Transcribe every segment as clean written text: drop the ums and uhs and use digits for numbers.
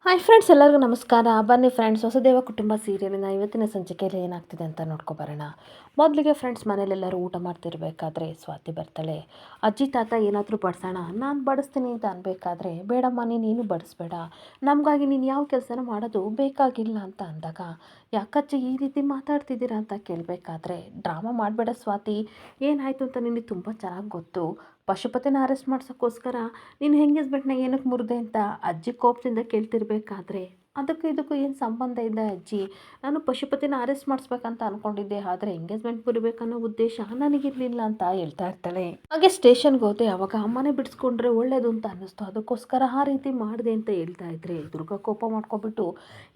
Hi friends, ಎಲ್ಲರಿಗೂ ನಮಸ್ಕಾರ. ಬನ್ನಿ ಫ್ರೆಂಡ್ಸ್, ಹೊಸದೇವ ಕುಟುಂಬ ಸೀರಿಯಲಿನ ಇವತ್ತಿನ ಸಂಚಿಕೆಯಲ್ಲಿ ಏನಾಗ್ತಿದೆ ಅಂತ ನೋಡ್ಕೊಬರೋಣ. ಮೊದಲಿಗೆ ಫ್ರೆಂಡ್ಸ್, ಮನೇಲೆಲ್ಲರೂ ಊಟ ಮಾಡ್ತಿರ್ಬೇಕಾದ್ರೆ ಸ್ವಾತಿ ಬರ್ತಾಳೆ. ಅಜ್ಜಿ ತಾತ ಏನಾದರೂ ಬಡಿಸೋಣ, ನಾನು ಬಡಿಸ್ತೀನಿ ಅಂತ ಅನ್ಬೇಕಾದ್ರೆ, ಬೇಡಮ್ಮ ನೀನು ಬಡಿಸ್ಬೇಡ, ನಮಗಾಗಿ ನೀನು ಯಾವ ಕೆಲಸನ ಮಾಡೋದು ಬೇಕಾಗಿಲ್ಲ ಅಂತ ಅಂದಾಗ, ಯಾಕಜ್ಜಿ ಈ ರೀತಿ ಮಾತಾಡ್ತಿದ್ದೀರಾ ಅಂತ ಕೇಳಬೇಕಾದ್ರೆ, ಡ್ರಾಮಾ ಮಾಡಬೇಡ ಸ್ವಾತಿ, ಏನಾಯಿತು ಅಂತ ನಿನಗೆ ತುಂಬ ಚೆನ್ನಾಗಿ ಗೊತ್ತು. ಪಶುಪತಿನ ಅರೆಸ್ಟ್ ಮಾಡ್ಸೋಕ್ಕೋಸ್ಕರ ನೀನು ಎಂಗೇಜ್ಮೆಂಟ್ನ ಏನಕ್ಕೆ ಮುರಿದೆ ಅಂತ ಅಜ್ಜಿ ಕೋಪದಿಂದ ಕೇಳ್ತಿರ್ಬೇಕಾದ್ರೆ, ಅದಕ್ಕೂ ಇದಕ್ಕೂ ಏನು ಸಂಬಂಧ ಇದೆ ಅಜ್ಜಿ, ನಾನು ಪಶುಪತಿನ ಅರೆಸ್ಟ್ ಮಾಡಿಸ್ಬೇಕಂತ ಅಂದ್ಕೊಂಡಿದ್ದೆ, ಆದರೆ ಎಂಗೇಜ್ಮೆಂಟ್ ಮುರಿಬೇಕನ್ನೋ ಉದ್ದೇಶ ನನಗಿರಲಿಲ್ಲ ಅಂತ ಹೇಳ್ತಾ ಇರ್ತಾಳೆ. ಹಾಗೆ ಸ್ಟೇಷನ್ಗೆ ಹೋದೆ, ಅವಾಗ ಮನೆ ಬಿಡಿಸ್ಕೊಂಡ್ರೆ ಒಳ್ಳೇದು ಅಂತ ಅನ್ನಿಸ್ತು, ಅದಕ್ಕೋಸ್ಕರ ಆ ರೀತಿ ಮಾಡಿದೆ ಅಂತ ಹೇಳ್ತಾ ಇದ್ರೆ, ದುರ್ಗಾ ಕೋಪ ಮಾಡ್ಕೊಬಿಟ್ಟು,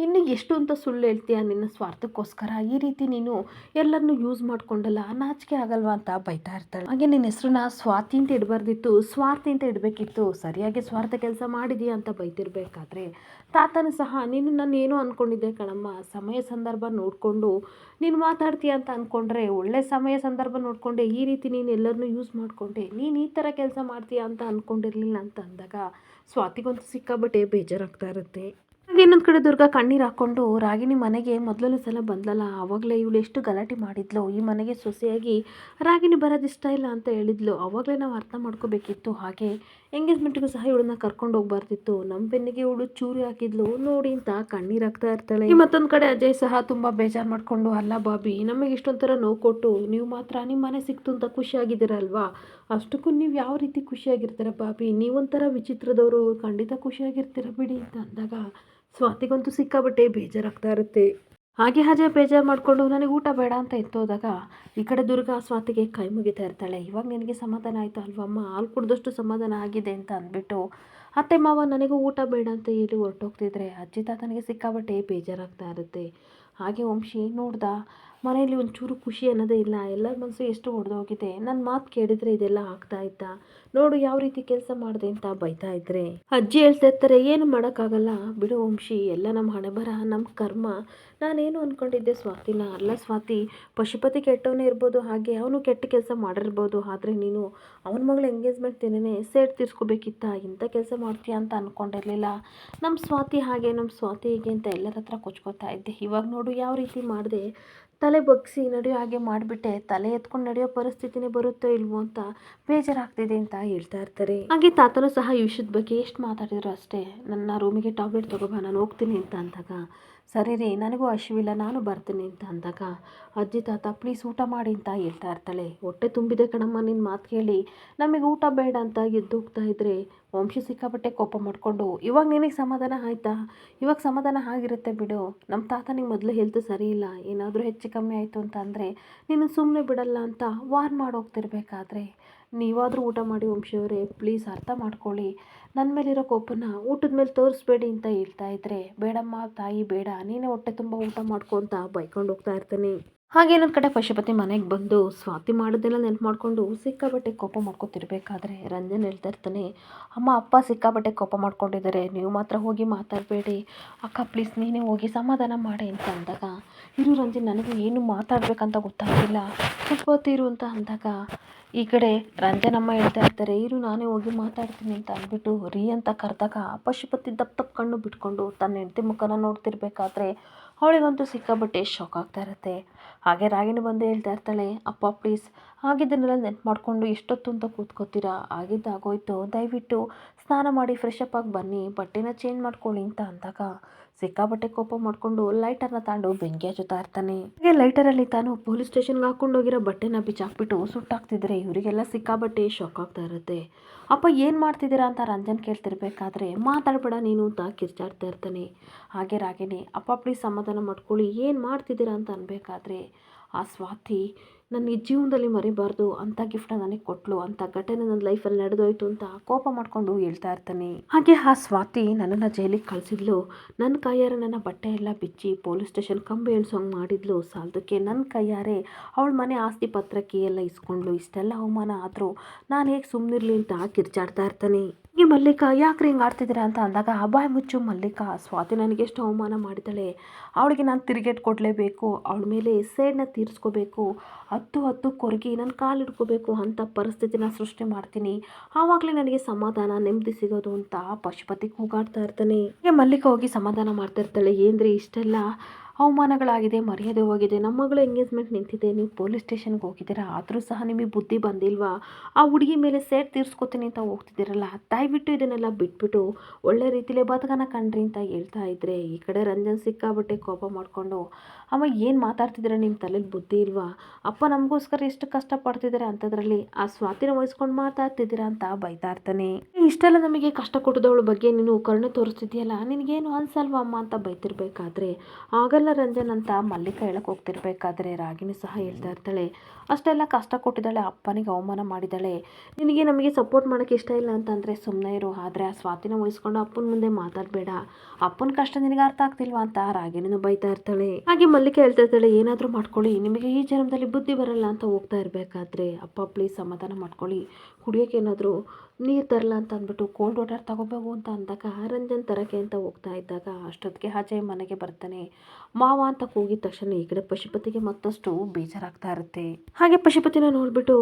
ಇನ್ನು ಎಷ್ಟು ಅಂತ ಸುಳ್ಳು ಹೇಳ್ತೀಯ, ನಿನ್ನ ಸ್ವಾರ್ಥಕ್ಕೋಸ್ಕರ ಈ ರೀತಿ ನೀನು ಎಲ್ಲರನ್ನೂ ಯೂಸ್ ಮಾಡ್ಕೊಂಡಲ್ಲ, ನಾಚಿಕೆ ಆಗಲ್ವಾ ಅಂತ ಬೈತಾ ಇರ್ತಾಳೆ. ಹಾಗೆ ನಿನ್ನ ಹೆಸರನ್ನ ಸ್ವಾತಿ ಅಂತ ಇಡಬಾರ್ದಿತ್ತು, ಸ್ವಾರ್ಥಿ ಅಂತ ಇಡಬೇಕಿತ್ತು, ಸರಿಯಾಗಿ ಸ್ವಾರ್ಥ ಕೆಲಸ ಮಾಡಿದೀಯ ಅಂತ ಬೈತಿರ್ಬೇಕಾದ್ರೆ, ತಾತನು ಸಹ ನೀನು ನಾನು ಏನೋ ಅಂದ್ಕೊಂಡಿದ್ದೆ ಕಣಮ್ಮ, ಸಮಯ ಸಂದರ್ಭ ನೋಡಿಕೊಂಡು ನೀನು ಮಾತಾಡ್ತೀಯ ಅಂತ ಅಂದ್ಕೊಂಡ್ರೆ, ಒಳ್ಳೆ ಸಮಯ ಸಂದರ್ಭ ನೋಡಿಕೊಂಡೆ ಈ ರೀತಿ ನೀನು ಎಲ್ಲರನ್ನೂ ಯೂಸ್ ಮಾಡಿಕೊಂಡೆ, ನೀನು ಈ ಥರ ಕೆಲಸ ಮಾಡ್ತೀಯ ಅಂತ ಅಂದ್ಕೊಂಡಿರಲಿಲ್ಲ ಅಂತ ಅಂದಾಗ ಸ್ವಾತಿಗಂತೂ ಸಿಕ್ಕಾಬಟ್ಟೆ ಬೇಜಾರಾಗ್ತಾ ಇರುತ್ತೆ. ಹಾಗೆ ಇನ್ನೊಂದು ಕಡೆ ದುರ್ಗಾ ಕಣ್ಣೀರು ಹಾಕ್ಕೊಂಡು, ರಾಗಿಣಿ ಮನೆಗೆ ಮೊದಲನೇ ಸಲ ಬಂದಲ್ಲ, ಆವಾಗಲೇ ಇವಳು ಎಷ್ಟು ಗಲಾಟೆ ಮಾಡಿದ್ಲು, ಈ ಮನೆಗೆ ಸೊಸೆಯಾಗಿ ರಾಗಿಣಿ ಬರೋದು ಇಷ್ಟ ಇಲ್ಲ ಅಂತ ಹೇಳಿದ್ಲು, ಆವಾಗಲೇ ನಾವು ಅರ್ಥ ಮಾಡ್ಕೋಬೇಕಿತ್ತು. ಹಾಗೆ ಎಂಗೇಜ್ಮೆಂಟ್ಗೂ ಸಹ ಇವಳನ್ನ ಕರ್ಕೊಂಡು ಹೋಗ್ಬಾರ್ದಿತ್ತು, ನಮ್ಮ ಬೆನ್ನಿಗೆ ಇವಳು ಚೂರಿ ಹಾಕಿದ್ಲು ನೋಡಿ ಅಂತ ಕಣ್ಣೀರು ಹಾಕ್ತಾ ಇರ್ತಾಳೆ. ಈ ಮತ್ತೊಂದು ಕಡೆ ಅಜಯ್ ಸಹ ತುಂಬ ಬೇಜಾರು ಮಾಡಿಕೊಂಡು, ಅಲ್ಲ ಬಾಬಿ, ನಮಗೆ ಇಷ್ಟೊಂಥರ ನೋವು ಕೊಟ್ಟು ನೀವು ಮಾತ್ರ ನಿಮ್ಮ ಮನೆ ಸಿಕ್ತು ಅಂತ ಖುಷಿಯಾಗಿದ್ದೀರಲ್ವಾ, ಅಷ್ಟಕ್ಕೂ ನೀವು ಯಾವ ರೀತಿ ಖುಷಿಯಾಗಿರ್ತೀರ ಬಾಬಿ, ನೀವೊಂಥರ ವಿಚಿತ್ರದವರು, ಖಂಡಿತ ಖುಷಿಯಾಗಿರ್ತೀರ ಬಿಡಿ ಅಂತ ಅಂದಾಗ ಸ್ವಾತಿಗಂತೂ ಸಿಕ್ಕಾಬಟ್ಟೆ ಬೇಜಾರಾಗ್ತಾ ಇರುತ್ತೆ. ಹಾಗೆ ಅಜಯ್ ಬೇಜಾರು ಮಾಡಿಕೊಂಡು ನನಗೆ ಊಟ ಬೇಡ ಅಂತ ಎತ್ತೋದಾಗ, ಈ ಕಡೆ ದುರ್ಗಾ ಸ್ವಾತಿಗೆ ಕೈ ಮುಗಿತಾ ಇರ್ತಾಳೆ. ಇವಾಗ ನಿನಗೆ ಸಮಾಧಾನ ಆಯಿತು ಅಲ್ವಮ್ಮ, ಹಾಲು ಕುಡಿದಷ್ಟು ಸಮಾಧಾನ ಆಗಿದೆ ಅಂತ ಅಂದ್ಬಿಟ್ಟು ಅತ್ತೆ ಮಾವ ನನಗೂ ಊಟ ಬೇಡ ಅಂತ ಹೇಳಿ ಹೊರಟೋಗ್ತಿದ್ರೆ, ಅಜ್ಜಿ ತಾತನಿಗೆ ಸಿಕ್ಕಾಬಟ್ಟೆ ಬೇಜಾರಾಗ್ತಾ ಇರುತ್ತೆ. ಹಾಗೆ ವಂಶಿ ನೋಡ್ದ, ಮನೆಯಲ್ಲಿ ಒಂಚೂರು ಖುಷಿ ಅನ್ನೋದೇ ಇಲ್ಲ, ಎಲ್ಲರ ಮನಸ್ಸು ಎಷ್ಟು ಒಡೆದೋಗಿದೆ, ನನ್ನ ಮಾತು ಕೇಳಿದರೆ ಇದೆಲ್ಲ ಆಗ್ತಾ ಇತ್ತಾ, ನೋಡು ಯಾವ ರೀತಿ ಕೆಲಸ ಮಾಡಿದೆ ಅಂತ ಬೈತಾ ಇದ್ರೆ, ಅಜ್ಜಿ ಹೇಳ್ತಾ ಇರ್ತಾರೆ, ಏನು ಮಾಡೋಕ್ಕಾಗಲ್ಲ ಬಿಡು ವಂಶಿ, ಎಲ್ಲ ನಮ್ಮ ಹಣೆ ಬರ, ನಮ್ಮ ಕರ್ಮ, ನಾನೇನು ಅಂದ್ಕೊಂಡಿದ್ದೆ ಸ್ವಾತಿನ, ಅಲ್ಲ ಸ್ವಾತಿ, ಪಶುಪತಿ ಕೆಟ್ಟವನೇ ಇರ್ಬೋದು, ಹಾಗೆ ಅವನು ಕೆಟ್ಟ ಕೆಲಸ ಮಾಡಿರ್ಬೋದು, ಆದರೆ ನೀನು ಅವನ ಮಗಳ ಎಂಗೇಜ್ಮೆಂಟ್ ದಿನನೇ ಸೇಟ್ ತೀರಿಸ್ಕೋಬೇಕಿತ್ತ, ಇಂಥ ಕೆಲಸ ಮಾಡ್ತೀಯ ಅಂತ ಅಂದ್ಕೊಂಡಿರಲಿಲ್ಲ, ನಮ್ಮ ಸ್ವಾತಿ ಹಾಗೆ ನಮ್ಮ ಸ್ವಾತಿ ಹೀಗೆ ಅಂತ ಎಲ್ಲರ ಹತ್ರ ಕೊಚ್ಕೋತಾ ಇದ್ದೆ, ಇವಾಗ ನೋಡು ಯಾವ ರೀತಿ ಮಾಡಿದೆ, ತಲೆ ಬಗ್ಗಿಸಿ ನಡೆಯೋ ಹಾಗೆ ಮಾಡಿಬಿಟ್ಟೆ, ತಲೆ ಎತ್ಕೊಂಡು ನಡೆಯೋ ಪರಿಸ್ಥಿತಿನೇ ಬರುತ್ತೋ ಇಲ್ವೋ ಅಂತ ಬೇಜಾರಾಗ್ತಿದೆ ಅಂತ ಹೇಳ್ತಾ ಇರ್ತಾರೆ. ಹಾಗೆ ತಾತನೂ ಸಹ ಈ ವಿಷಯದ ಬಗ್ಗೆ ಎಷ್ಟು ಮಾತಾಡಿದ್ರು ಅಷ್ಟೇ, ನನ್ನ ರೂಮಿಗೆ ಟ್ಯಾಬ್ಲೆಟ್ ತಗೋಬಾ, ನಾನು ಹೋಗ್ತೀನಿ ಅಂತ ಅಂದಾಗ, ಸರಿ ರೀ ನನಗೂ ಹಸಿವಿಲ್ಲ ನಾನು ಬರ್ತೀನಿ ಅಂತ ಅಂದಾಗ, ಅಜ್ಜಿ ತಾತ ಪ್ಲೀಸ್ ಊಟ ಮಾಡಿ ಅಂತ ಹೇಳ್ತಾ ಇರ್ತಾಳೆ. ಹೊಟ್ಟೆ ತುಂಬಿದೆ ಕಣಮ್ಮ ನಿನ್ನ ಮಾತು ಕೇಳಿ, ನಮಗೆ ಊಟ ಬೇಡ ಅಂತ ಎದ್ದು ಹೋಗ್ತಾ ಇದ್ರೆ ವಂಶಿ ಸಿಕ್ಕಾಪಟ್ಟೆ ಕೋಪ ಮಾಡಿಕೊಂಡು, ಇವಾಗ ನಿನಗೆ ಸಮಾಧಾನ ಆಯಿತಾ, ಇವಾಗ ಸಮಾಧಾನ ಆಗಿರುತ್ತೆ ಬಿಡು, ನಮ್ಮ ತಾತನಿಗೆ ಮೊದಲು ಹೆಲ್ತ್ ಸರಿ ಇಲ್ಲ, ಏನಾದರೂ ಹೆಚ್ಚು ಕಮ್ಮಿ ಆಯಿತು ಅಂತ ಅಂದರೆ ನೀನು ಸುಮ್ಮನೆ ಬಿಡಲ್ಲ ಅಂತ ವಾರ್ ಮಾಡೋಗ್ತಿರ್ಬೇಕಾದ್ರೆ, ನೀವಾದರೂ ಊಟ ಮಾಡಿ ವಂಶಿಯವರೇ, ಪ್ಲೀಸ್ ಅರ್ಥ ಮಾಡ್ಕೊಳ್ಳಿ, ನನ್ನ ಮೇಲಿರೋ ಕೋಪನ ಊಟದ ಮೇಲೆ ತೋರಿಸ್ಬೇಡಿ ಅಂತ ಹೇಳ್ತಾ ಇದ್ರೆ, ಬೇಡಮ್ಮ ತಾಯಿ ಬೇಡ, ನೀನೇ ಹೊಟ್ಟೆ ತುಂಬ ಊಟ ಮಾಡ್ಕೊ ಅಂತ ಬೈಕೊಂಡು ಹೋಗ್ತಾ ಇರ್ತಾನೆ. ಹಾಗೆ ಇನ್ನೊಂದು ಕಡೆ ಪಶುಪತಿ ಮನೆಗೆ ಬಂದು ಸ್ವಾತಿ ಮಾಡೋದೆಲ್ಲ ನೆನಪು ಮಾಡಿಕೊಂಡು ಸಿಕ್ಕಾಬಟ್ಟೆ ಕೋಪ ಮಾಡ್ಕೊತಿರ್ಬೇಕಾದ್ರೆ, ರಂಜನ್ ಹೇಳ್ತಾ ಇರ್ತಾನೆ, ಅಮ್ಮ ಅಪ್ಪ ಸಿಕ್ಕಾಬಟ್ಟೆ ಕೋಪ ಮಾಡ್ಕೊಂಡಿದ್ದಾರೆ, ನೀವು ಮಾತ್ರ ಹೋಗಿ ಮಾತಾಡಬೇಡಿ, ಅಕ್ಕ ಪ್ಲೀಸ್ ನೀನೇ ಹೋಗಿ ಸಮಾಧಾನ ಮಾಡಿ ಅಂತ ಅಂದಾಗ, ಇರು ರಂಜನ್ ನನಗೂ ಏನು ಮಾತಾಡಬೇಕಂತ ಗೊತ್ತಾಗಿಲ್ಲ, ಸ್ವಲ್ಪ ಹೊತ್ತಿರು ಅಂತ ಅಂದಾಗ, ಈ ಕಡೆ ರಂಜನಮ್ಮ ಹೇಳ್ತಾ ಇರ್ತಾರೆ, ಇರು ನಾನೇ ಹೋಗಿ ಮಾತಾಡ್ತೀನಿ ಅಂತ ಅಂದ್ಬಿಟ್ಟು ರೀ ಅಂತ ಕರೆದಾಗ, ಪಶುಪತಿ ದಪ್ಪ ಕಣ್ಣು ಬಿಟ್ಕೊಂಡು ತನ್ನ ಹೆಂಡತಿ ಮುಖನ ನೋಡ್ತಿರ್ಬೇಕಾದ್ರೆ ಅವಳಿಗಂತೂ ಸಿಕ್ಕಾಬಟ್ಟೆ ಶಾಕ್ ಆಗ್ತಾ ಇರುತ್ತೆ. ಹಾಗೆ ರಾಗಿಣಿ ಬಂದು ಹೇಳ್ತಾ ಇರ್ತಾಳೆ, ಅಪ್ಪ ಪ್ಲೀಸ್ ಆಗಿದ್ದನ್ನೆಲ್ಲ ನೆನ್ಪು ಮಾಡಿಕೊಂಡು ಎಷ್ಟೊತ್ತು ಅಂತ ಕೂತ್ಕೋತೀರಾ, ಆಗಿದ್ದಾಗೋಯ್ತು, ದಯವಿಟ್ಟು ಸ್ನಾನ ಮಾಡಿ ಫ್ರೆಶ್ ಅಪ್ ಆಗಿ ಬನ್ನಿ, ಬಟ್ಟೆನ ಚೇಂಜ್ ಮಾಡ್ಕೊಳ್ಳಿ ಅಂತ ಅಂದಾಗ, ಸಿಕ್ಕಾಬಟ್ಟೆ ಕೋಪ ಮಾಡಿಕೊಂಡು ಲೈಟರ್ನ ತಾಂಡು ಬೆಂಕಿ ಹಚ್ಚುತ್ತಾ ಇರ್ತಾನೆ. ಹಾಗೆ ಲೈಟರಲ್ಲಿ ತಾನು ಪೊಲೀಸ್ ಸ್ಟೇಷನ್ಗೆ ಹಾಕ್ಕೊಂಡೋಗಿರೋ ಬಟ್ಟೆನ ಬಿಚ್ಚಾಕ್ಬಿಟ್ಟು ಸುಟ್ಟಾಕ್ತಿದ್ರೆ ಇವರಿಗೆಲ್ಲ ಸಿಕ್ಕಾಬಟ್ಟೆ ಶಾಕ್ ಆಗ್ತಾ ಇರುತ್ತೆ. ಅಪ್ಪ ಏನು ಮಾಡ್ತಿದ್ದೀರಾ ಅಂತ ರಂಜನ್ ಕೇಳ್ತಿರ್ಬೇಕಾದ್ರೆ, ಮಾತಾಡಬೇಡ ನೀನು ಅಂತ ಕಿರ್ಚಾಡ್ತಾ ಇರ್ತಾನೆ. ಹಾಗೆ ರಾಗಿಣಿ, ಅಪ್ಪ ಪ್ಲೀಸ್ ಸಮಾಧಾನ ಮಾಡ್ಕೊಳ್ಳಿ, ಏನು ಮಾಡ್ತಿದ್ದೀರಾ ಅಂತ ಅನ್ಬೇಕಾದ್ರೆ, ಆ ಸ್ವಾತಿ ನನ್ನ ಈ ಜೀವನದಲ್ಲಿ ಮರಿಬಾರ್ದು ಅಂಥ ಗಿಫ್ಟ್ನ ನನಗೆ ಕೊಟ್ಲು, ಅಂಥ ಘಟನೆ ನನ್ನ ಲೈಫಲ್ಲಿ ನಡೆದೋಯ್ತು ಅಂತ ಕೋಪ ಮಾಡಿಕೊಂಡು ಹೇಳ್ತಾ ಇರ್ತಾನೆ. ಹಾಗೆ ಆ ಸ್ವಾತಿ ನನ್ನನ್ನು ಜೈಲಿಗೆ ಕಳಿಸಿದ್ಲು, ನನ್ನ ಕೈಯಾರೆ ನನ್ನ ಬಟ್ಟೆ ಎಲ್ಲ ಬಿಚ್ಚಿ ಪೊಲೀಸ್ ಸ್ಟೇಷನ್ ಕಂಬಿ ಎಳ್ಸೋಂಗೆ ಮಾಡಿದ್ಲು, ಸಾಲದಕ್ಕೆ ನನ್ನ ಕೈಯಾರೆ ಅವಳ ಮನೆ ಆಸ್ತಿ ಪತ್ರಕ್ಕೆ ಎಲ್ಲ ಇಸ್ಕೊಂಡ್ಲು, ಇಷ್ಟೆಲ್ಲ ಅವಮಾನ ಆದರೂ ನಾನು ಹೇಗೆ ಸುಮ್ಮನಿರಲಿ ಅಂತ ಕಿರ್ಚಾಡ್ತಾ ಇರ್ತಾನೆ. ಈ ಮಲ್ಲಿಕಾ ಯಾಕ್ರಿ ಹಿಂಗೆ ಆಡ್ತಿದ್ದೀರಾ ಅಂತ ಅಂದಾಗ ಬಾಯ್ ಮುಚ್ಚು ಮಲ್ಲಿಕಾ, ಸ್ವಾತಿ ನನಗೆ ಎಷ್ಟು ಅವಮಾನ ಮಾಡಿದ್ದಾಳೆ, ಅವಳಿಗೆ ನಾನು ತಿರುಗೇಟು ಕೊಡಲೇಬೇಕು, ಅವಳ ಮೇಲೆ ಸೇಡನ್ನ ತೀರಿಸ್ಕೋಬೇಕು, ಹತ್ತು ಹತ್ತು ಕೊರಗಿ ನನ್ನ ಕಾಲು ಹಿಡ್ಕೋಬೇಕು ಅಂತ ಪರಿಸ್ಥಿತಿನ ಸೃಷ್ಟಿ ಮಾಡ್ತೀನಿ, ಆವಾಗಲೇ ನನಗೆ ಸಮಾಧಾನ ನೆಮ್ಮದಿ ಸಿಗೋದು ಅಂತ ಪಶುಪತಿ ಕೂಗಾಡ್ತಾ ಇರ್ತಾನೆ. ಹೀಗೆ ಮಲ್ಲಿಕಾ ಹೋಗಿ ಸಮಾಧಾನ ಮಾಡ್ತಾ ಇರ್ತಾಳೆ. ಏನ್ರಿ ಇಷ್ಟೆಲ್ಲ ಅವಮಾನಗಳಾಗಿದೆ, ಮರ್ಯಾದೆ ಹೋಗಿದೆ, ನಮ್ಮ ಮಗಳ ಎಂಗೇಜ್ಮೆಂಟ್ ನಿಂತಿದೆ, ನೀವು ಪೊಲೀಸ್ ಸ್ಟೇಷನ್ಗೆ ಹೋಗಿದ್ದೀರಾ, ಆದರೂ ಸಹ ನಿಮಗೆ ಬುದ್ಧಿ ಬಂದಿಲ್ವಾ, ಆ ಹುಡುಗಿ ಮೇಲೆ ಸೇಡ್ ತೀರಿಸ್ಕೊತೀನಿ ಅಂತ ಹೋಗ್ತಿದ್ದೀರಲ್ಲ, ದಯವಿಟ್ಟು ಇದನ್ನೆಲ್ಲ ಬಿಟ್ಬಿಟ್ಟು ಒಳ್ಳೆ ರೀತಿಲೇ ಬದುಕನ ಕಣ್ರಿ ಅಂತ ಹೇಳ್ತಾ ಇದ್ರೆ ಈ ಕಡೆ ರಂಜನ್ ಸಿಕ್ಕಾಬಿಟ್ಟೆ ಕೋಪ ಮಾಡಿಕೊಂಡು, ಅಮ್ಮ ಏನು ಮಾತಾಡ್ತಿದ್ದೀರಾ, ನಿಮ್ಮ ತಲೆಯಲ್ಲಿ ಬುದ್ಧಿ ಇಲ್ವಾ, ಅಪ್ಪ ನಮಗೋಸ್ಕರ ಎಷ್ಟು ಕಷ್ಟಪಡ್ತಿದ್ದಾರೆ ಅಂಥದ್ರಲ್ಲಿ ಆ ಸ್ವಾತಿನ ವಹಿಸ್ಕೊಂಡು ಮಾತಾಡ್ತಿದ್ದೀರಾ ಅಂತ ಬೈತಾ ಇರ್ತಾನೆ. ಇಷ್ಟೆಲ್ಲ ನಮಗೆ ಕಷ್ಟ ಕೊಟ್ಟದವಳ ಬಗ್ಗೆ ನೀನು ಕರುಣೆ ತೋರಿಸ್ತಿದ್ಯಲ್ಲ, ನಿನಗೇನು ಅನ್ಸಲ್ವಾ ಅಮ್ಮ ಅಂತ ಬೈತಿರ್ಬೇಕಾದ್ರೆ, ಆಗಲ್ಲ ರಂಜನ್ ಅಂತ ಮಲ್ಲಿಕಾ ಹೇಳಕ್ಕೆ ಹೋಗ್ತಿರ್ಬೇಕಾದ್ರೆ ರಾಗಿಣಿ ಸಹ ಹೇಳ್ತಾ ಇರ್ತಾಳೆ, ಅಷ್ಟೆಲ್ಲ ಕಷ್ಟ ಕೊಟ್ಟಿದ್ದಾಳೆ, ಅಪ್ಪನಿಗೆ ಅವಮಾನ ಮಾಡಿದ್ದಾಳೆ, ನಿನಗೆ ನಮಗೆ ಸಪೋರ್ಟ್ ಮಾಡೋಕ್ಕೆ ಇಷ್ಟ ಇಲ್ಲ ಅಂತಂದರೆ ಸುಮ್ಮನೆ ಇರು, ಆದರೆ ಆ ಸ್ವಾತಿನ ವಹಿಸ್ಕೊಂಡು ಅಪ್ಪನ ಮುಂದೆ ಮಾತಾಡಬೇಡ, ಅಪ್ಪನ ಕಷ್ಟ ನಿನಗೆ ಅರ್ಥ ಆಗ್ತಿಲ್ವಾ ಅಂತ ರಾಗಿಣಿನೂ ಬೈತಾ ಇರ್ತಾಳೆ. ಹಾಗೆ ಮಲ್ಲಿಕಾ ಹೇಳ್ತಾ ಇರ್ತಾಳೆ, ಏನಾದರೂ ಮಾಡ್ಕೊಳ್ಳಿ, ನಿಮಗೆ ಈ ಜನ್ಮದಲ್ಲಿ ಬುದ್ಧಿ ಬರಲ್ಲ ಅಂತ ಹೋಗ್ತಾ ಇರಬೇಕಾದ್ರೆ ಅಪ್ಪ ಪ್ಲೀಸ್ ಸಮಾಧಾನ ಮಾಡ್ಕೊಳ್ಳಿ, ಕುಡಿಯೋಕೆ ಏನಾದರೂ ನೀರು ತರಲ್ಲ ಅಂತ ಅಂದ್ಬಿಟ್ಟು ಕೋಲ್ಡ್ ವಾಟರ್ ತಗೋಬೇಕು ಅಂತ ಅಂದಾಗ ರಂಜನ್ ತರಕ್ಕೆ ಅಂತ ಹೋಗ್ತಾ ಇದ್ದಾಗ ಅಷ್ಟೊತ್ತಿಗೆ ಅಜಯ್ ಮನೆಗೆ ಬರ್ತಾನೆ. ಮಾವ ಅಂತ ಕೂಗಿದ ತಕ್ಷಣ ಈ ಕಡೆ ಪಶುಪತಿಗೆ ಮತ್ತಷ್ಟು ಬೇಜಾರಾಗ್ತಾ ಇರುತ್ತೆ. ಹಾಗೆ ಪಶುಪತಿನ ನೋಡ್ಬಿಟ್ಟು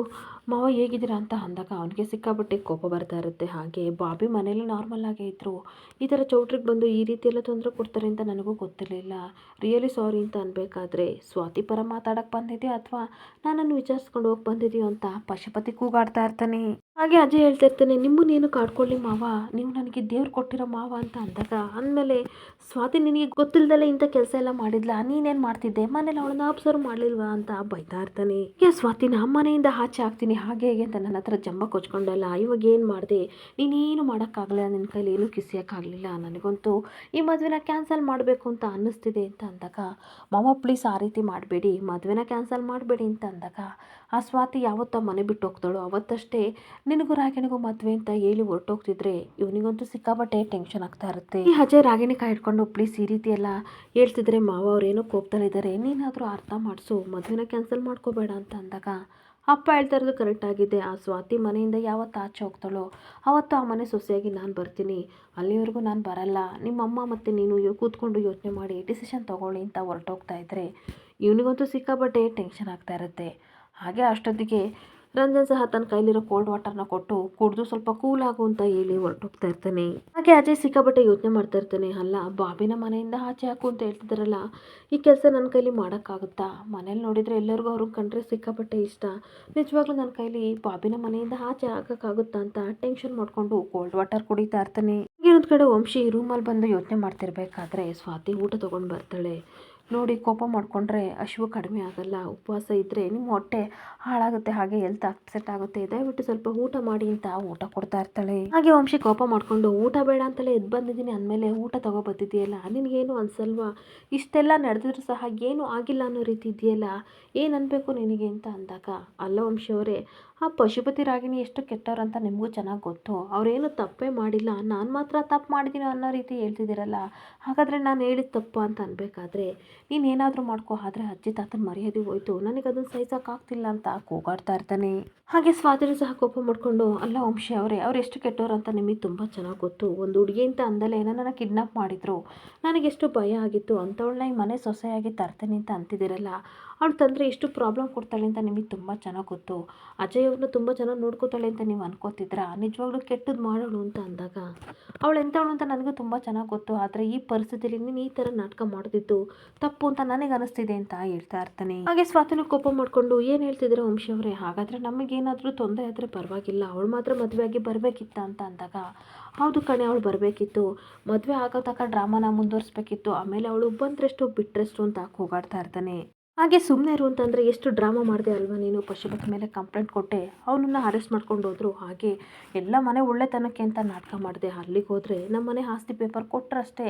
ಮಾವ ಹೇಗಿದ್ದೀರಾ ಅಂತ ಅಂದಾಗ ಅವನಿಗೆ ಸಿಕ್ಕಾಬಟ್ಟೆ ಕೋಪ ಬರ್ತಾ ಇರುತ್ತೆ. ಹಾಗೆ ಬಾಬಿ ಮನೇಲಿ ನಾರ್ಮಲ್ ಆಗೇ ಇದ್ರು, ಈ ಥರ ಚೌಟ್ರಿಗೆ ಬಂದು ಈ ರೀತಿ ಎಲ್ಲ ತೊಂದರೆ ಕೊಡ್ತಾರೆ ಅಂತ ನನಗೂ ಗೊತ್ತಿರಲಿಲ್ಲ, ರಿಯಲಿ ಸಾರಿ ಅಂತ ಅನ್ಬೇಕಾದ್ರೆ ಸ್ವಾತಿ ಪರ ಮಾತಾಡಕ್ಕೆ ಬಂದಿದೆಯೋ ಅಥವಾ ನನ್ನನ್ನು ವಿಚಾರಿಸ್ಕೊಂಡು ಹೋಗಿ ಬಂದಿದೆಯೋ ಅಂತ ಪಶುಪತಿ ಕೂಗಾಡ್ತಾ ಇರ್ತಾನೆ. ಹಾಗೆ ಅಜಯ್ ಹೇಳ್ತಾ ಇರ್ತಾನೆ, ನಿಮ್ಮನ್ನೇನು ಕಾಡ್ಕೊಳ್ಳಿ ಮಾವ, ನೀವು ನನಗೆ ದೇವ್ರು ಕೊಟ್ಟಿರೋ ಮಾವ ಅಂತ ಅಂದಾಗ ಅಂದಮೇಲೆ ಸ್ವಾತಿ ನಿನಗೆ ಗೊತ್ತಿಲ್ಲದಲ್ಲೇ ಇಂಥ ಕೆಲಸ ಎಲ್ಲ ಮಾಡಿದ್ಲ, ನೀನೇನು ಮಾಡ್ತಿದ್ದೆ, ಮನೇಲಿ ಅವಳನ್ನ ಅಬ್ಸರ್ವ್ ಮಾಡಲಿಲ್ವಾ ಅಂತ ಬೈತಾ ಇರ್ತಾನೆ. ಏ ಸ್ವಾತಿನ ಮನೆಯಿಂದ ಆಚೆ ಹಾಕ್ತೀನಿ ಹಾಗೆ ಹೇಗೆ ಅಂತ ನನ್ನ ಹತ್ರ ಜಂಬ ಕೊಚ್ಕೊಂಡಲ್ಲ, ಇವಾಗ ಏನು ಮಾಡಿದೆ, ನೀನೇನು ಮಾಡೋಕ್ಕಾಗಲಿಲ್ಲ, ನಿನ್ನ ಕೈಲಿ ಏನೂ ಕಿಸಿಯೋಕ್ಕಾಗಲಿಲ್ಲ, ನನಗಂತೂ ಈ ಮದುವೆನ ಕ್ಯಾನ್ಸಲ್ ಮಾಡಬೇಕು ಅಂತ ಅನ್ನಿಸ್ತಿದೆ ಅಂತ ಅಂದಾಗ ಮಾವ ಪ್ಲೀಸ್ ಆ ರೀತಿ ಮಾಡಬೇಡಿ, ಮದುವೆನ ಕ್ಯಾನ್ಸಲ್ ಮಾಡಬೇಡಿ ಅಂತ ಅಂದಾಗ ಆ ಸ್ವಾತಿ ಯಾವತ್ತ ಮನೆ ಬಿಟ್ಟು ಹೋಗ್ತಾಳೋ ಅವತ್ತಷ್ಟೇ ನಿನಗೂ ರಾಗಿಣಿಗೂ ಮದುವೆ ಅಂತ ಹೇಳಿ ಹೊರಟೋಗ್ತಿದ್ರೆ ಇವನಿಗಂತೂ ಸಿಕ್ಕಾಬಟ್ಟೆ ಟೆನ್ಷನ್ ಆಗ್ತಾ ಇರುತ್ತೆ. ಈ ಅಜಯ್ ರಾಗಿಣಿ ಕೈ ಹಿಡ್ಕೊಂಡು ಪ್ಲೀಸ್ ಈ ರೀತಿ ಎಲ್ಲ ಹೇಳ್ತಿದ್ರೆ ಮಾವ ಅವ್ರೇನೋ ಕೋಪ್ತಲ್ಲಿದ್ದಾರೆ, ನೀನಾದರೂ ಅರ್ಥ ಮಾಡಿಸು, ಮದುವೆನ ಕ್ಯಾನ್ಸಲ್ ಮಾಡ್ಕೋಬೇಡ ಅಂತ ಅಂದಾಗ ಅಪ್ಪ ಹೇಳ್ತಾ ಇರೋದು ಕರೆಕ್ಟ್ ಆಗಿದೆ, ಆ ಸ್ವಾತಿ ಮನೆಯಿಂದ ಯಾವತ್ತು ಆಚೆ ಹೋಗ್ತಾಳೋ ಅವತ್ತು ಆ ಮನೆ ಸೊಸೆಯಾಗಿ ನಾನು ಬರ್ತೀನಿ, ಅಲ್ಲಿವರೆಗೂ ನಾನು ಬರಲ್ಲ, ನಿಮ್ಮಮ್ಮ ಮತ್ತು ನೀನು ಕೂತ್ಕೊಂಡು ಯೋಚನೆ ಮಾಡಿ ಡಿಸಿಷನ್ ತೊಗೊಳ್ಳಿ ಅಂತ ಹೊರಟೋಗ್ತಾ ಇದ್ದರೆ ಇವನಿಗಂತೂ ಸಿಕ್ಕಾಬಟ್ಟೆ ಟೆನ್ಷನ್ ಆಗ್ತಾ ಇರುತ್ತೆ. ಹಾಗೆ ಅಷ್ಟೊತ್ತಿಗೆ ರಂಜನ್ ಸಹ ತನ್ನ ಕೈಲಿರೋ ಕೋಲ್ಡ್ ವಾಟರ್ನ ಕೊಟ್ಟು ಕುಡಿದು ಸ್ವಲ್ಪ ಕೂಲ್ ಆಗು ಅಂತ ಹೇಳಿ ಹೊರಟೋಗ್ತಾ ಇರ್ತಾನೆ. ಹಾಗೆ ಅಜಯ್ ಸಿಕ್ಕಾಬಟ್ಟೆ ಯೋಚನೆ ಮಾಡ್ತಾ ಇರ್ತಾನೆ, ಅಲ್ಲ ಬಾಬಿನ ಮನೆಯಿಂದ ಆಚೆ ಹಾಕು ಅಂತ ಹೇಳ್ತಿದ್ದಾರಲ್ಲ, ಈ ಕೆಲಸ ನನ್ನ ಕೈಲಿ ಮಾಡೋಕ್ಕಾಗುತ್ತಾ, ಮನೇಲಿ ನೋಡಿದರೆ ಎಲ್ಲರಿಗೂ ಅವ್ರಿಗೆ ಕಂಡ್ರೆ ಸಿಕ್ಕಾಬಟ್ಟೆ ಇಷ್ಟ, ನಿಜವಾಗ್ಲೂ ನನ್ನ ಕೈಲಿ ಬಾಬಿನ ಮನೆಯಿಂದ ಆಚೆ ಹಾಕೋಕ್ಕಾಗುತ್ತಾ ಅಂತ ಟೆನ್ಷನ್ ಮಾಡಿಕೊಂಡು ಕೋಲ್ಡ್ ವಾಟರ್ ಕುಡಿತಾ ಇರ್ತಾನೆ. ಇನ್ನೊಂದು ಕಡೆ ವಂಶಿ ರೂಮಲ್ಲಿ ಬಂದು ಯೋಚನೆ ಮಾಡ್ತಿರ್ಬೇಕಾದ್ರೆ ಸ್ವಾತಿ ಊಟ ತೊಗೊಂಡು ಬರ್ತಾಳೆ. ನೋಡಿ ಕೋಪ ಮಾಡಿಕೊಂಡ್ರೆ ಹಸಿವು ಕಡಿಮೆ ಆಗಲ್ಲ, ಉಪವಾಸ ಇದ್ದರೆ ನಿಮ್ಮ ಹೊಟ್ಟೆ ಹಾಳಾಗುತ್ತೆ, ಹಾಗೆ ಹೆಲ್ತ್ ಅಪ್ಸೆಟ್ ಆಗುತ್ತೆ, ದಯವಿಟ್ಟು ಸ್ವಲ್ಪ ಊಟ ಮಾಡಿ ಅಂತ ಊಟ ಕೊಡ್ತಾ ಇರ್ತಾಳೆ. ಹಾಗೆ ವಂಶಿ ಕೋಪ ಮಾಡಿಕೊಂಡು ಊಟ ಬೇಡ ಅಂತಲೇ ಎದ್ದು ಬಂದಿದ್ದೀನಿ ಅಂದಮೇಲೆ ಊಟ ಬಂದಿದೆಯಲ್ಲ, ನಿನಗೇನು ಅನ್ಸಲ್ವಾ, ಇಷ್ಟೆಲ್ಲ ನಡೆದಿದ್ರು ಸಹ ಏನೂ ಆಗಿಲ್ಲ ಅನ್ನೋ ರೀತಿ ಇದೆಯಲ್ಲ, ಏನು ಅನ್ಬೇಕು ನಿನಗೆ ಅಂತ ಅಂದಾಗ, ಅಲ್ಲ ವಂಶಿ ಅವರೇ, ಆ ಪಶುಪತಿ ರಾಗಿಣಿ ಎಷ್ಟು ಕೆಟ್ಟವ್ರು ಅಂತ ನಿಮಗೂ ಚೆನ್ನಾಗಿ ಗೊತ್ತು, ಅವರೇನು ತಪ್ಪೇ ಮಾಡಿಲ್ಲ, ನಾನು ಮಾತ್ರ ತಪ್ಪು ಮಾಡಿದ್ದೀನಿ ಅನ್ನೋ ರೀತಿ ಹೇಳ್ತಿದ್ದೀರಲ್ಲ, ಹಾಗಾದರೆ ನಾನು ಹೇಳಿದ ತಪ್ಪು ಅಂತ ಅನ್ಬೇಕಾದ್ರೆ ನೀನೇನಾದರೂ ಮಾಡ್ಕೋ, ಆದರೆ ಅಜ್ಜಿ ತಾತನ ಮರ್ಯಾದೆ ಹೋಯ್ತು, ನನಗೆ ಅದನ್ನು ಸಹಿಸೋಕ್ಕಾಗ್ತಿಲ್ಲ ಅಂತ ಕೂಗಾಡ್ತಾ ಇರ್ತಾನೆ. ಹಾಗೆ ಸ್ವಾತಿನೂ ಸಹ ಕೋಪ ಮಾಡಿಕೊಂಡು, ಅಲ್ಲ ವಂಶಿ ಅವರೇ, ಅವ್ರು ಎಷ್ಟು ಕೆಟ್ಟವ್ರು ಅಂತ ನಿಮಗೆ ತುಂಬ ಚೆನ್ನಾಗಿ ಗೊತ್ತು, ಒಂದು ಹುಡುಗಿ ಅಂತ ಅಂದಲೇ ನನ್ನನ್ನು ಕಿಡ್ನಾಪ್ ಮಾಡಿದ್ರು, ನನಗೆಷ್ಟು ಭಯ ಆಗಿತ್ತು, ಅಂಥವಳನ್ನ ಈ ಮನೆ ಸೊಸೆಯಾಗಿ ತರ್ತೀನಿ ಅಂತ ಅಂತಿದ್ದೀರಲ್ಲ, ಅವಳು ತಂದರೆ ಎಷ್ಟು ಪ್ರಾಬ್ಲಮ್ ಕೊಡ್ತಾಳೆ ಅಂತ ನಿಮಗೆ ತುಂಬ ಚೆನ್ನಾಗಿ ಗೊತ್ತು, ಅಜಯ್ ಅವ್ರನ್ನ ತುಂಬ ಚೆನ್ನಾಗಿ ನೋಡ್ಕೋತಾಳೆ ಅಂತ ನೀವು ಅನ್ಕೋತಿದ್ರಾ, ನಿಜವಾಗ್ಲೂ ಕೆಟ್ಟದ್ದು ಮಾಡೋಳು ಅಂತ ಅಂದಾಗ, ಅವಳು ಎಂಥವಳು ಅಂತ ನನಗೂ ತುಂಬ ಚೆನ್ನಾಗಿ ಗೊತ್ತು, ಆದರೆ ಈ ಪರಿಸ್ಥಿತಿಯಲ್ಲಿ ನೀನು ಈ ಥರ ನಾಟಕ ಮಾಡೋದಿದ್ದು ತಪ್ಪು ಅಂತ ನನಗೆ ಅನಿಸ್ತಿದೆ ಅಂತ ಹೇಳ್ತಾ ಇರ್ತಾನೆ. ಹಾಗೆ ಸ್ವಾತಿನ ಕೋಪ ಮಾಡಿಕೊಂಡು, ಏನು ಹೇಳ್ತಿದ್ದೀರಾ ವಂಶಿ ಅವರೇ, ಹಾಗಾದರೆ ನಮಗೇನಾದರೂ ತೊಂದರೆ ಆದರೆ ಪರವಾಗಿಲ್ಲ, ಅವಳು ಮಾತ್ರ ಮದುವೆಯಾಗಿ ಬರಬೇಕಿತ್ತ ಅಂತ ಅಂದಾಗ, ಹೌದು ಕಣೆ ಅವಳು ಬರಬೇಕಿತ್ತು, ಮದುವೆ ಆಗೋ ತನಕ ಡ್ರಾಮಾನ ಮುಂದುವರಿಸ್ಬೇಕಿತ್ತು, ಆಮೇಲೆ ಅವಳು ಬಂದ್ರೆಷ್ಟು ಬಿಟ್ಟರೆಷ್ಟು ಅಂತ ಕೂಗಾಡ್ತಾ ಇರ್ತಾನೆ. ಹಾಗೆ ಸುಮ್ಮನೆ ಇರು ಅಂತಂದರೆ ಎಷ್ಟು ಡ್ರಾಮಾ ಮಾಡಿದೆ ಅಲ್ವಾ ನೀನು, ಪಶುಪತಿ ಮೇಲೆ ಕಂಪ್ಲೇಂಟ್ ಕೊಟ್ಟೆ, ಅವನನ್ನು ಅರೆಸ್ಟ್ ಮಾಡ್ಕೊಂಡು ಹೋದ್ರು, ಹಾಗೆ ಎಲ್ಲ ಮನೆ ಒಳ್ಳೆತನಕ್ಕೆ ಅಂತ ನಾಟಕ ಮಾಡಿದೆ, ಅಲ್ಲಿಗೆ ಹೋದರೆ ನಮ್ಮ ಮನೆ ಆಸ್ತಿ ಪೇಪರ್ ಕೊಟ್ಟರಷ್ಟೇ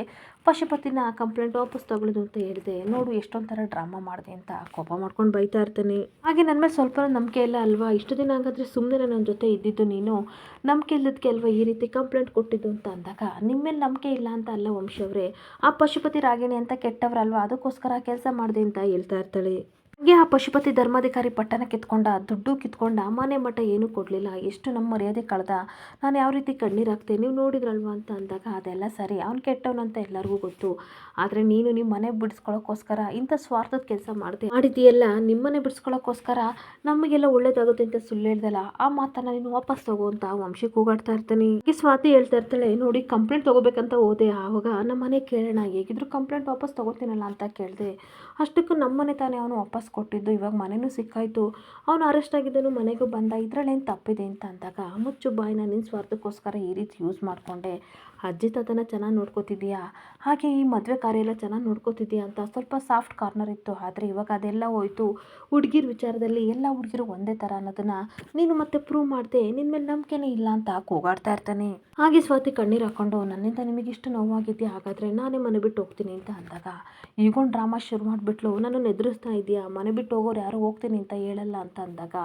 ಪಶುಪತಿನ ಕಂಪ್ಲೇಂಟ್ ವಾಪಸ್ ತಗೊಳ್ಳೋದು ಅಂತ ಹೇಳಿದೆ, ನೋಡು ಎಷ್ಟೊಂದು ಥರ ಡ್ರಾಮಾ ಮಾಡಿದೆ ಅಂತ ಕೋಪ ಮಾಡ್ಕೊಂಡು ಬೈತಾ ಇರ್ತಾನೆ. ಹಾಗೆ ನನ್ನ ಮೇಲೆ ಸ್ವಲ್ಪ ನಂಬಿಕೆ ಇಲ್ಲ ಅಲ್ವಾ, ಇಷ್ಟು ದಿನ ಹಾಗಾದರೆ ಸುಮ್ಮನೆ ನನ್ನ ಜೊತೆ ಇದ್ದಿದ್ದು ನೀನು, ನಂಬಿಕೆ ಇಲ್ಲದಕ್ಕೆ ಅಲ್ವಾ ಈ ರೀತಿ ಕಂಪ್ಲೇಂಟ್ ಕೊಟ್ಟಿದ್ದು ಅಂತ ಅಂದಾಗ, ನಿಮ್ಮ ಮೇಲೆ ನಂಬಿಕೆ ಇಲ್ಲ ಅಂತ ಅಲ್ಲ ವಂಶಿ ಅವರೇ, ಆ ಪಶುಪತಿ ರಾಗಿಣಿ ಅಂತ ಕೆಟ್ಟವ್ರಲ್ವಾ, ಅದಕ್ಕೋಸ್ಕರ ಕೆಲಸ ಮಾಡಿದೆ ಅಂತ ಹೇಳ್ತಾ ಇರ್ತಾಳೆ. ಹಾಗೆ ಆ ಪಶುಪತಿ ಧರ್ಮಾಧಿಕಾರಿ ಪಟ್ಟಣ ಕಿತ್ಕೊಂಡ, ದುಡ್ಡು ಕಿತ್ಕೊಂಡ, ಮನೆ ಮಠ ಏನೂ ಕೊಡಲಿಲ್ಲ. ಎಷ್ಟು ನಮ್ಮ ಮರ್ಯಾದೆ ಕಳೆದ. ನಾನು ಯಾವ ರೀತಿ ಕಣ್ಣೀರು ಹಾಕ್ತೆ ನೀವು ನೋಡಿದ್ರಲ್ವಾ ಅಂತ ಅಂದಾಗ ಅದೆಲ್ಲ ಸರಿ, ಅವ್ನು ಕೆಟ್ಟವನಂತ ಎಲ್ಲರಿಗೂ ಗೊತ್ತು. ಆದರೆ ನೀನು ನಿಮ್ಮ ಮನೆ ಬಿಡಿಸ್ಕೊಳ್ಳೋಕ್ಕೋಸ್ಕರ ಇಂಥ ಸ್ವಾರ್ಥದ ಕೆಲಸ ಮಾಡಿದೆಯಲ್ಲ. ನಿಮ್ಮನೆ ಬಿಡಿಸ್ಕೊಳ್ಳೋಕ್ಕೋಸ್ಕರ ನಮಗೆಲ್ಲ ಒಳ್ಳೇದಾಗುತ್ತೆ ಅಂತ ಸುಳ್ಳು ಹೇಳ್ದಲ್ಲ, ಆ ಮಾತನ್ನು ನೀನು ವಾಪಸ್ ತಗೋ ಅಂತ ವಂಶಿ ಕೂಗಾಡ್ತಾ ಇರ್ತಾನೆ. ಈ ಸ್ವಾತಿ ಹೇಳ್ತಾ ಇರ್ತಾಳೆ, ನೋಡಿ ಕಂಪ್ಲೇಂಟ್ ತಗೋಬೇಕಂತ ಹೋದೆ, ಆವಾಗ ನಮ್ಮ ಮನೆ ಕೇಳೋಣ, ಹೇಗಿದ್ರು ಕಂಪ್ಲೇಂಟ್ ವಾಪಸ್ ತಗೋತೀನಲ್ಲ ಅಂತ ಕೇಳಿದೆ. ಅಷ್ಟಕ್ಕೂ ನಮ್ಮನೆ ತಾನೇ ಅವನು ವಾಪಸ್ ಕೊಟ್ಟಿದ್ದು, ಇವಾಗ ಮನೆಯೂ ಸಿಕ್ಕಾಯಿತು, ಅವನು ಅರೆಸ್ಟ್ ಆಗಿದ್ದನು, ಮನೆಗೂ ಬಂದ, ಇದರಲ್ಲೇನು ತಪ್ಪಿದೆ ಅಂತ ಅಂದಾಗ ಮುಚ್ಚು ಬಾಯಿನ, ನಿನ್ನ ಸ್ವಾರ್ಥಕ್ಕೋಸ್ಕರ ಈ ರೀತಿ ಯೂಸ್ ಮಾಡಿಕೊಂಡೆ. ಅಜ್ಜಿ ತಾತನ ಚೆನ್ನಾಗಿ ನೋಡ್ಕೋತಿದ್ದೀಯಾ, ಹಾಗೆ ಈ ಮದುವೆ ಕಾರ್ಯ ಎಲ್ಲ ಚೆನ್ನಾಗಿ ನೋಡ್ಕೋತಿದ್ದೀಯಾ ಅಂತ ಸ್ವಲ್ಪ ಸಾಫ್ಟ್ ಕಾರ್ನರ್ ಇತ್ತು. ಆದರೆ ಇವಾಗ ಅದೆಲ್ಲ ಹೋಯ್ತು. ಹುಡುಗಿರ ವಿಚಾರದಲ್ಲಿ ಎಲ್ಲ ಹುಡುಗಿರು ಒಂದೇ ಥರ ಅನ್ನೋದನ್ನು ನೀನು ಮತ್ತೆ ಪ್ರೂವ್ ಮಾಡಿದೆ, ನಿನ್ನ ಮೇಲೆ ನಂಬಿಕೆನೇ ಇಲ್ಲ ಅಂತ ಕೂಗಾಡ್ತಾ ಇರ್ತಾನೆ. ಹಾಗೆ ಸ್ವಾತಿ ಕಣ್ಣೀರು ಹಾಕ್ಕೊಂಡು, ನನ್ನಿಂದ ನಿಮಗಿಷ್ಟು ನೋವಾಗಿದೆಯಾ, ಹಾಗಾದರೆ ನಾನೇ ಮನೆ ಬಿಟ್ಟು ಹೋಗ್ತೀನಿ ಅಂತ ಅಂದಾಗ ಈಗೊಂದು ಡ್ರಾಮಾ ಶುರು ಮಾಡಿಬಿಟ್ಲು. ನನ್ನನ್ನು ಎದುರಿಸ್ತಾ ಇದೆಯಾ, ಮನೆ ಬಿಟ್ಟು ಹೋಗೋರು ಯಾರು ಹೋಗ್ತೀನಿ ಅಂತ ಹೇಳಲ್ಲ ಅಂತ ಅಂದಾಗ,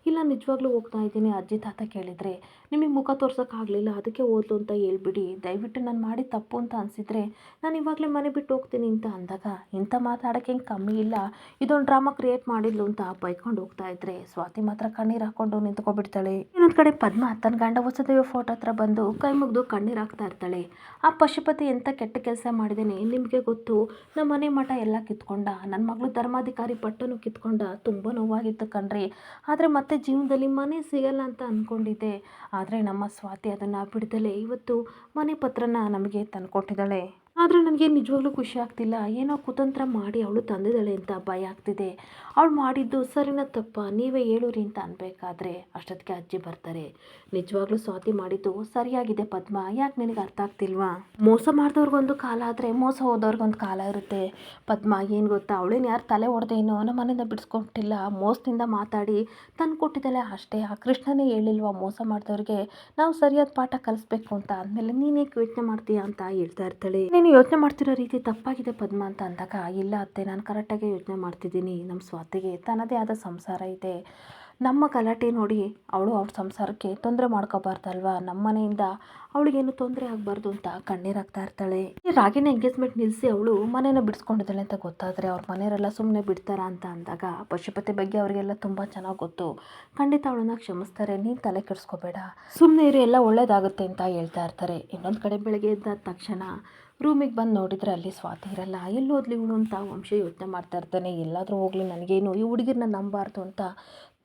ಇಲ್ಲ ನಿಜವಾಗ್ಲೂ ಹೋಗ್ತಾ ಇದ್ದೀನಿ, ಅಜ್ಜಿ ತಾತ ಕೇಳಿದರೆ ನಿಮಗೆ ಮುಖ ತೋರ್ಸೋಕ್ಕಾಗಲಿಲ್ಲ ಅದಕ್ಕೆ ಓದ್ಲು ಅಂತ ಹೇಳ್ಬಿಡಿ, ದಯವಿಟ್ಟು ನಾನು ಮಾಡಿ ತಪ್ಪು ಅಂತ ಅನಿಸಿದರೆ ನಾನು ಇವಾಗಲೇ ಮನೆ ಬಿಟ್ಟು ಹೋಗ್ತೀನಿ ಅಂತ ಅಂದಾಗ, ಇಂಥ ಮಾತಾಡೋಕ್ಕೆ ಹೆಂಗೆ ಕಮ್ಮಿ ಇಲ್ಲ, ಇದೊಂದು ಡ್ರಾಮಾ ಕ್ರಿಯೇಟ್ ಮಾಡಿದ್ಲು ಅಂತ ಬೈಕೊಂಡು ಹೋಗ್ತಾ ಇದ್ರೆ ಸ್ವಾತಿ ಮಾತ್ರ ಕಣ್ಣೀರು ಹಾಕ್ಕೊಂಡು ನಿಂತ್ಕೊಬಿಡ್ತಾಳೆ. ಇನ್ನೊಂದು ಕಡೆ ಪದ್ಮ ತನ್ನ ಗಂಡ ವಸುದೇವ ಫೋಟೋ ಹತ್ರ ಬಂದು ಕೈ ಮುಗಿದು ಕಣ್ಣೀರು ಹಾಕ್ತಾ ಇರ್ತಾಳೆ. ಆ ಪಶುಪತಿ ಎಂಥ ಕೆಟ್ಟ ಕೆಲಸ ಮಾಡಿದ್ದೇನೆ ನಿಮಗೆ ಗೊತ್ತು, ನಮ್ಮ ಮನೆ ಮಠ ಎಲ್ಲ ಕಿತ್ಕೊಂಡ, ನನ್ನ ಮಗಳು ಧರ್ಮಾಧಿಕಾರಿ ಪಟ್ಟನು ಕಿತ್ಕೊಂಡ, ತುಂಬ ನೋವಾಗಿತ್ತು ಕಣ್ರಿ. ಆದರೆ ಮತ್ತೆ ಜೀವನದಲ್ಲಿ ಮನೆ ಸಿಗಲ್ಲ ಅಂತ ಅಂದ್ಕೊಂಡಿದ್ದೆ, ಆದರೆ ನಮ್ಮ ಸ್ವಾತಿ ಅದನ್ನು ಬಿಡ್ದಲೇ ಇವತ್ತು ಮನೆ ಪತ್ರನ ನಮಗೆ ತಂದುಕೊಟ್ಟಿದ್ದಾಳೆ. ಆದರೆ ನನಗೆ ನಿಜವಾಗ್ಲೂ ಖುಷಿ ಆಗ್ತಿಲ್ಲ, ಏನೋ ಕುತಂತ್ರ ಮಾಡಿ ಅವಳು ತಂದಿದ್ದಾಳೆ ಅಂತ ಭಯ ಆಗ್ತಿದೆ. ಅವಳು ಮಾಡಿದ್ದು ಸರಿನಾ ತಪ್ಪ ನೀವೇ ಹೇಳೂರಿ ಅಂತ ಅನ್ಬೇಕಾದ್ರೆ ಅಷ್ಟೊತ್ತಿಗೆ ಅಜ್ಜಿ ಬರ್ತಾರೆ. ನಿಜವಾಗ್ಲೂ ಸ್ವಾತಿ ಮಾಡಿದ್ದು ಸರಿಯಾಗಿದೆ ಪದ್ಮ, ಯಾಕೆ ನಿನಗೆ ಅರ್ಥ ಆಗ್ತಿಲ್ವಾ? ಮೋಸ ಮಾಡಿದವ್ರಿಗೊಂದು ಕಾಲ ಆದರೆ ಮೋಸ ಹೋದವ್ರಿಗೊಂದು ಕಾಲ ಇರುತ್ತೆ ಪದ್ಮ. ಏನು ಗೊತ್ತಾ, ಅವಳೇನು ಯಾರು ತಲೆ ಹೊಡೆದೇನೋ ನಮ್ಮ ಮನೆಯಿಂದ ಬಿಡಿಸ್ಕೊಟ್ಟಿಲ್ಲ, ಮೋಸದಿಂದ ಮಾತಾಡಿ ತಂದು ಕೊಟ್ಟಿದ್ದಾಳೆ ಅಷ್ಟೇ. ಆ ಕೃಷ್ಣನೇ ಹೇಳಿಲ್ವಾ ಮೋಸ ಮಾಡಿದವ್ರಿಗೆ ನಾವು ಸರಿಯಾದ ಪಾಠ ಕಲಿಸ್ಬೇಕು ಅಂತ, ಅಂದಮೇಲೆ ನೀನೇ ಯೋಚನೆ ಮಾಡ್ತೀಯಾ ಅಂತ ಹೇಳ್ತಾ ಇರ್ತಾಳೆ. ನೀನು ಯೋಚನೆ ಮಾಡ್ತಿರೋ ರೀತಿ ತಪ್ಪಾಗಿದೆ ಪದ್ಮ ಅಂತ ಅಂದಾಗ, ಇಲ್ಲ ಅತ್ತೆ ನಾನು ಕರೆಕ್ಟಾಗಿ ಯೋಚನೆ ಮಾಡ್ತಿದ್ದೀನಿ, ನಮ್ಮ ಸ್ವಾತಿಗೆ ತನ್ನದೇ ಆದ ಸಂಸಾರ ಇದೆ, ನಮ್ಮ ಗಲಾಟೆ ನೋಡಿ ಅವಳು ಅವ್ರ ಸಂಸಾರಕ್ಕೆ ತೊಂದರೆ ಮಾಡ್ಕೋಬಾರ್ದಲ್ವಾ, ನಮ್ಮ ಮನೆಯಿಂದ ಅವಳಿಗೇನು ತೊಂದರೆ ಆಗಬಾರ್ದು ಅಂತ ಕಣ್ಣೀರಾಗ್ತಾ ಇರ್ತಾಳೆ. ಈ ರಾಗಿನ ಎಂಗೇಜ್ಮೆಂಟ್ ನಿಲ್ಲಿಸಿ ಅವಳು ಮನೇನ ಬಿಡಿಸ್ಕೊಂಡಿದ್ದಾಳೆ ಅಂತ ಗೊತ್ತಾದರೆ ಅವ್ರ ಮನೆಯವರೆಲ್ಲ ಸುಮ್ಮನೆ ಬಿಡ್ತಾರಾ ಅಂತ ಅಂದಾಗ, ಪಶುಪತಿ ಬಗ್ಗೆ ಅವರಿಗೆಲ್ಲ ತುಂಬ ಚೆನ್ನಾಗಿ ಗೊತ್ತು, ಖಂಡಿತ ಅವಳನ್ನ ಕ್ಷಮಿಸ್ತಾರೆ, ನೀನು ತಲೆ ಕೆಡಿಸ್ಕೋಬೇಡ, ಸುಮ್ಮನೆ ಇರು, ಎಲ್ಲ ಒಳ್ಳೇದಾಗುತ್ತೆ ಅಂತ ಹೇಳ್ತಾ ಇರ್ತಾರೆ. ಇನ್ನೊಂದು ಕಡೆ ಬೆಳಗ್ಗೆ ಎದ್ದ ತಕ್ಷಣ ರೂಮಿಗೆ ಬಂದು ನೋಡಿದರೆ ಅಲ್ಲಿ ಸ್ವಾತಿ ಇರಲ್ಲ. ಎಲ್ಲೋದ್ಲಿ ಇವಳು ಅಂತ ವಂಶಿ ಯೋಚನೆ ಮಾಡ್ತಾ ಇರ್ತಾನೆ. ಎಲ್ಲಾದರೂ ಹೋಗಲಿ, ನನಗೇನು ಈ ಹುಡುಗಿರನ್ನ ನಂಬಾರ್ದು ಅಂತ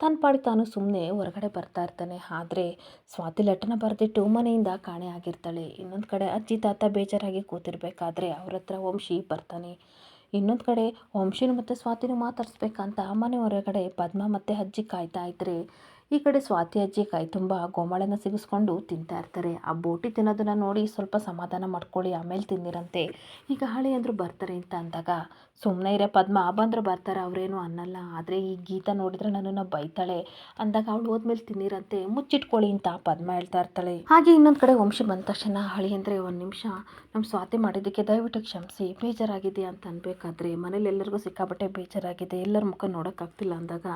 ತನ್ನ ಪಾಡಿ ತಾನು ಸುಮ್ಮನೆ ಹೊರಗಡೆ ಬರ್ತಾ ಇರ್ತಾನೆ. ಆದರೆ ಸ್ವಾತಿ ಲೆಟರ್ನ ಬರೆದಿಟ್ಟು ಮನೆಯಿಂದ ಕಾಣೆ ಆಗಿರ್ತಾಳೆ. ಇನ್ನೊಂದು ಕಡೆ ಅಜ್ಜಿ ತಾತ ಬೇಜಾರಾಗಿ ಕೂತಿರ್ಬೇಕಾದ್ರೆ ಅವ್ರ ಹತ್ರ ವಂಶಿ ಬರ್ತಾನೆ. ಇನ್ನೊಂದು ಕಡೆ ವಂಶಿನೂ ಮತ್ತು ಸ್ವಾತಿನೂ ಮಾತಾಡಿಸ್ಬೇಕಂತ ಮನೆ ಹೊರಗಡೆ ಪದ್ಮ ಮತ್ತು ಅಜ್ಜಿ ಕಾಯ್ತಾ ಇದ್ದರೆ, ಈ ಕಡೆ ಸ್ವಾತಿ ಅಜ್ಜಿ ಕೈ ತುಂಬ ಗೋಮಾಳನ ಸಿಗಿಸ್ಕೊಂಡು ತಿಂತಾ ಇರ್ತಾರೆ. ಆ ಬೋಟಿ ತಿನ್ನೋದನ್ನು ನೋಡಿ ಸ್ವಲ್ಪ ಸಮಾಧಾನ ಮಾಡ್ಕೊಳ್ಳಿ, ಆಮೇಲೆ ತಿಂದಿರಂತೆ, ಈಗ ಹಳೆಯಂದ್ರು ಬರ್ತಾರೆ ಅಂತ ಅಂದಾಗ, ಸುಮ್ಮನೆ ಇರೇ ಪದ್ಮ, ಬಂದರು ಬರ್ತಾರೆ, ಅವರೇನು ಅನ್ನಲ್ಲ, ಆದರೆ ಈ ಗೀತಾ ನೋಡಿದ್ರೆ ನನ್ನನ್ನು ಬೈತಾಳೆ ಅಂದಾಗ ಅವಳು ಹೋದ್ಮೇಲೆ ತಿನ್ನಿರಂತೆ, ಮುಚ್ಚಿಟ್ಕೊಳ್ಳಿ ಅಂತ ಪದ್ಮ ಹೇಳ್ತಾ ಇರ್ತಾಳೆ. ಹಾಗೆ ಇನ್ನೊಂದು ಕಡೆ ವಂಶಿ ಬಂದ ತಕ್ಷಣ ಹಳಿ ಅಂದರೆ ಒಂದು ನಿಮಿಷ ನಮ್ಮ ಸ್ವಾತಿ ಮಾಡಿದ್ದಕ್ಕೆ ದಯವಿಟ್ಟು ಕ್ಷಮಿಸಿ, ಬೇಜಾರಾಗಿದೆ ಅಂತ ಅನ್ಬೇಕಾದ್ರೆ ಮನೇಲಿ ಎಲ್ಲರಿಗೂ ಸಿಕ್ಕಾಬಟ್ಟೆ ಬೇಜಾರಾಗಿದೆ, ಎಲ್ಲರ ಮುಖ ನೋಡೋಕ್ಕಾಗ್ತಿಲ್ಲ ಅಂದಾಗ,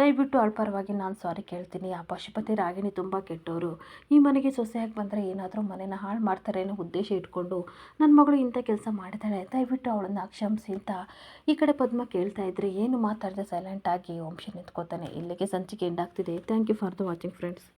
ದಯವಿಟ್ಟು ಅಳ್ಪರವಾಗಿ ನಾನು ಸಾರಿ ಕೇಳ್ತೀನಿ, ಆ ಪಶುಪತಿ ರಾಗಿಣಿ ತುಂಬ ಕೆಟ್ಟವರು, ಈ ಮನೆಗೆ ಸೊಸೆಯಾಗಿ ಬಂದರೆ ಏನಾದರೂ ಮನೇನ ಹಾಳು ಮಾಡ್ತಾರೆ ಅನ್ನೋ ಉದ್ದೇಶ ಇಟ್ಕೊಂಡು ನನ್ನ ಮಗಳು ಇಂಥ ಕೆಲಸ ಮಾಡಿದ್ದಾಳೆ, ದಯವಿಟ್ಟು ಅವಳನ್ನು ಕ್ಷಮಿಸಿ ಅಂತ ಈ ಕಡೆ ಪದ್ಮ ಕೇಳ್ತಾ ಇದ್ರೆ, ಏನು ಮಾತಾಡದೆ ಸೈಲೆಂಟಾಗಿ ವಂಶಿ ನಿಂತ್ಕೋತಾನೆ. ಇಲ್ಲಿಗೆ ಸಂಚಿಕೆ ಎಂಡ್ ಆಗ್ತಿದೆ. Thank you for the watching friends.